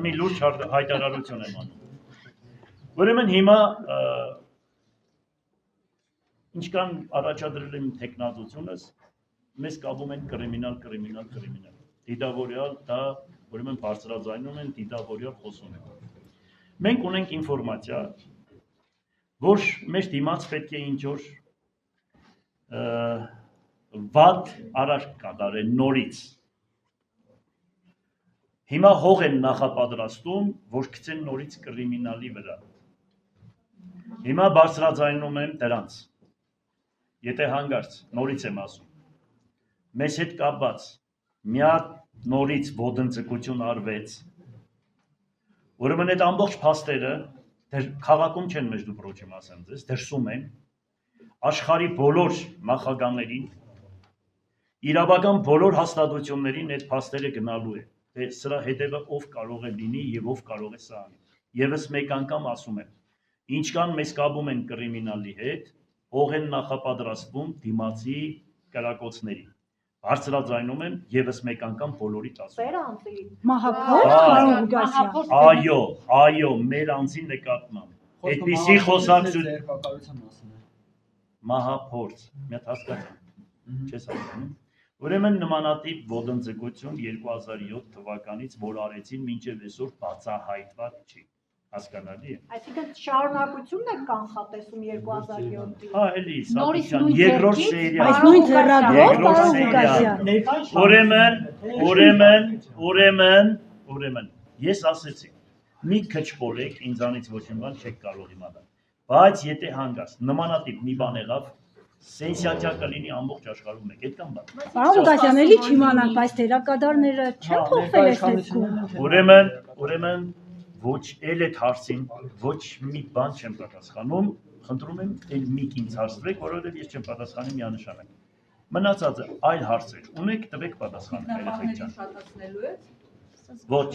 մի լուրջ հայտարարություն եմ անում։ Ուրեմն հիմա ինչքան առաջադրել եմ տեխնազությունս, մեզ կապում են կրիմինալ։ Դիտավորյալ դա ուրեմն բարձրաձայնում են, դիտավորյալ խոսում են։ Մենք ունենք ինֆորմացիա, որ մեր դիմաց պետք է ինչ-որ վատ արարք կատարել նորից։ Հիմա հող են նախապատրաստում, որ գցեն նորից կրիմինալի վրա։ Հիմա բարձրաձայնում եմ դրանց։ Եթե հանգարց, նորից եմ ասում, մեզ հետ կապված մի հատ նորից ոտնձգություն արվեց, ուրեմն այդ ամբողջ փաստերը քաղաքում չեն մեջ դուպրոջի մասեմ ձեզ, դրսում են, աշխարհի բոլոր նախագահներին, իրավական բոլոր հաստատություններին այդ փաստերը գնալու է, թե սրա հետևը ով կարող է լինի եւ ով կարող է սա անի։ Եվս մեկ անգամ ասում եմ, ինչքան մեզ կապում են կրիմինալի հետ, հող են նախապատրաստվում դիմացի կրակոցների։ Բարձրաձայնում եմ եւս մեկ անգամ բոլորիդ ասում։ Այո, մեր անձի նկատմամբ։ Այդպիսի խոսակցություն մահափորձ, մի հատ հասկացա։ Չես հասկանում։ Ուրեմն նմանատիպ ոտնձգություն 2007 թվականից, որ արեցին մինչև այսօր բացահայտված չի։ Հասկանալի է։ Այսինքն շարունակությունն է կանխատեսում 2007-ին։ Հա, էլի, Սատիկյան, երկրորդ սերիա։ Այս նույն ծրագրով Ուրեմն, ես ասեցի, մի քչփորեք, ինձանից ոչ մի բան չեք կարող իմանալ։ Բայց եթե հանգած նմանատիպ մի բան եղավ, սենսացիա կլինի ամբողջ աշխարհում մեկ, այդքան բան։ Պարոն Ղուկասյան, էլի չիմանանք, բայց դերակատարները չեն փոխվել այս դեպքում։ Ուրեմն ոչ էլ այդ հարցին ոչ մի բան չեմ պատասխանում, խնդրում եմ էլ միք ինձ հարցրեք, որովհետև ես չեմ պատասխանի միանշանակ։ Մնացածը այլ հարցեր ունեք, տվեք պատասխան։ Ոչ։